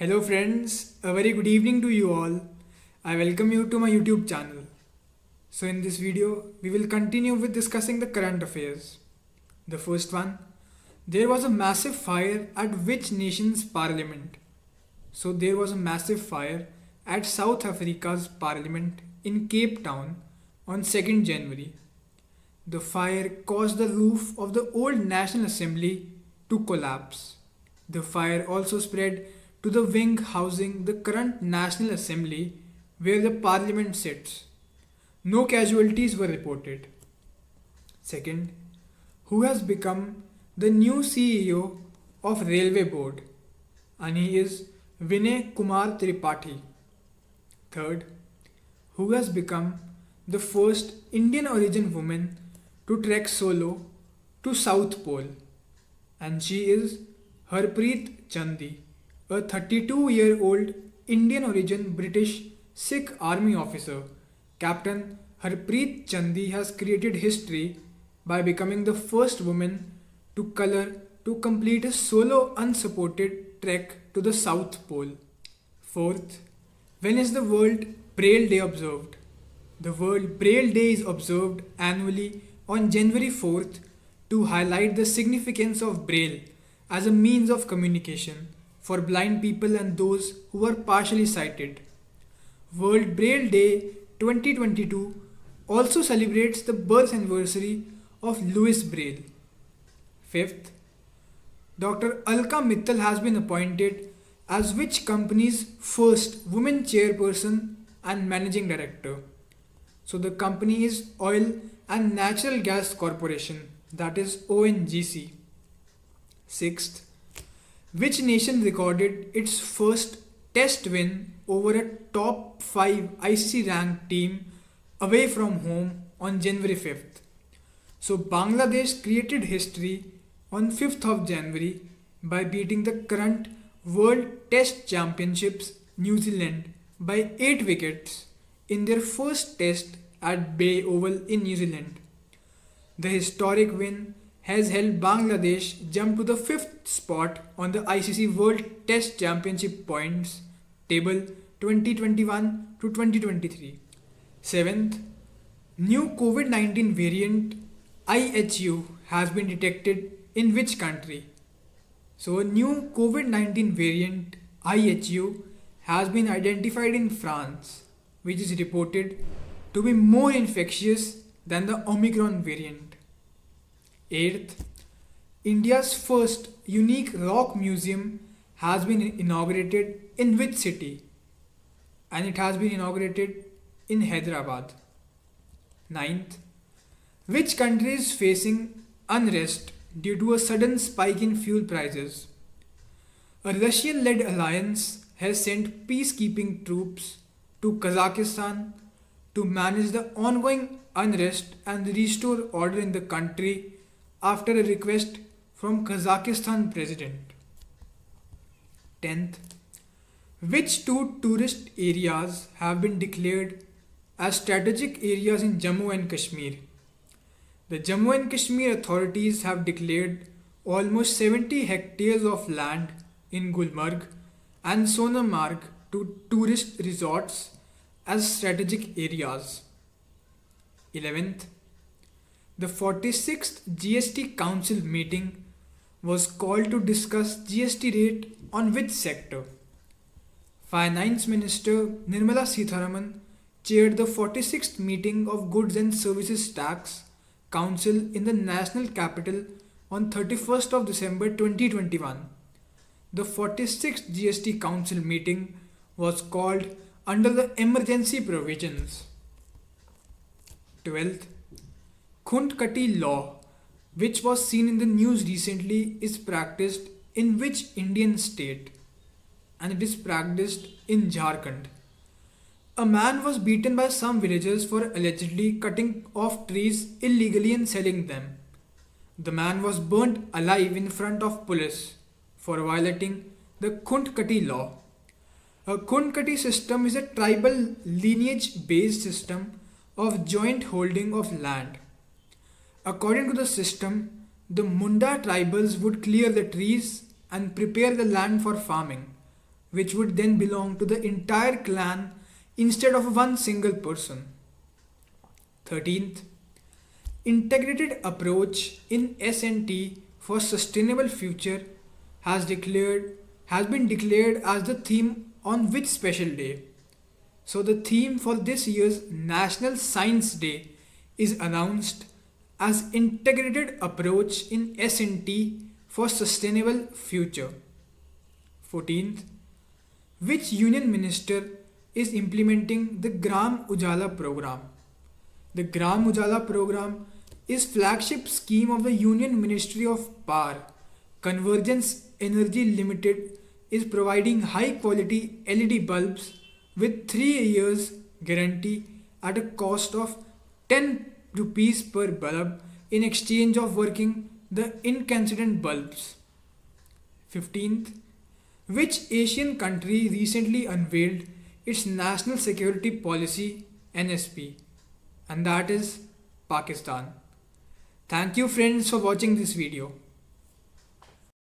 Hello friends, a very good evening to you all. I welcome you to my YouTube channel. So in this video, we will continue with discussing the current affairs. The first one, there was a massive fire at which nation's parliament? So there was a massive fire at South Africa's parliament in Cape Town on 2nd January. The fire caused the roof of the old National Assembly to collapse. The fire also spread to the wing housing the current National Assembly where the parliament sits. No casualties were reported. Second, who has become the new CEO of Railway Board? And he is Vinay Kumar Tripathi. Third, who has become the first Indian origin woman to trek solo to South Pole? And she is Harpreet Chandi, a 32-year-old Indian origin British Sikh army officer. Captain Harpreet Chandi has created history by becoming the first woman to complete a solo unsupported trek to the South Pole. Fourth, when is the World Braille Day observed? The World Braille Day is observed annually on January 4th to highlight the significance of Braille as a means of communication for blind people and those who are partially sighted. World Braille Day 2022 also celebrates the birth anniversary of Louis Braille. Fifth, Dr. Alka Mittal has been appointed as which company's first woman chairperson and managing director? So the company is Oil and Natural Gas Corporation, that is ONGC. Sixth, which nation recorded its first test win over a top 5 ICC ranked team away from home on January 5th? So Bangladesh created history on 5th of January by beating the current World Test Championships New Zealand by 8 wickets in their first test at Bay Oval in New Zealand. The historic win has helped Bangladesh jump to the 5th spot on the ICC World Test Championship points table 2021 to 2023. 7th, new COVID-19 variant IHU has been detected in which country? So a new COVID-19 variant IHU has been identified in France, which is reported to be more infectious than the Omicron variant. 8th, India's first unique rock museum has been inaugurated in which city? And it has been inaugurated in Hyderabad. 9th, which country is facing unrest due to a sudden spike in fuel prices? A Russian-led alliance has sent peacekeeping troops to Kazakhstan to manage the ongoing unrest and restore order in the country after a request from Kazakhstan president. 10th, which two tourist areas have been declared as strategic areas in Jammu and Kashmir? The Jammu and Kashmir authorities have declared almost 70 hectares of land in Gulmarg and Sonmarg to tourist resorts as strategic areas. 11th, the 46th GST Council meeting was called to discuss GST rate on which sector? Finance Minister Nirmala Sitharaman chaired the 46th meeting of Goods and Services Tax Council in the National Capital on 31st of December 2021. The 46th GST Council meeting was called under the emergency provisions. 12th, Khundkati law, which was seen in the news recently, is practiced in which Indian state? And it is practiced in Jharkhand. A man was beaten by some villagers for allegedly cutting off trees illegally and selling them. The man was burnt alive in front of police for violating the Khundkati law. A Khundkati system is a tribal lineage based system of joint holding of land. According to the system, the Munda tribals would clear the trees and prepare the land for farming, which would then belong to the entire clan instead of one single person. 13th, integrated approach in S&T for sustainable future has been declared as the theme on which special day. So the theme for this year's National Science Day is announced as integrated approach in S&T for sustainable future. 14th, which union minister is implementing the Gram Ujala program? The Gram Ujala program is flagship scheme of the Union Ministry of Power. Convergence Energy Limited is providing high quality LED bulbs with 3 years guarantee at a cost of 10 rupees per bulb in exchange of working the incandescent bulbs. 15th, which Asian country recently unveiled its National Security Policy NSP, and that is Pakistan. Thank you friends for watching this video.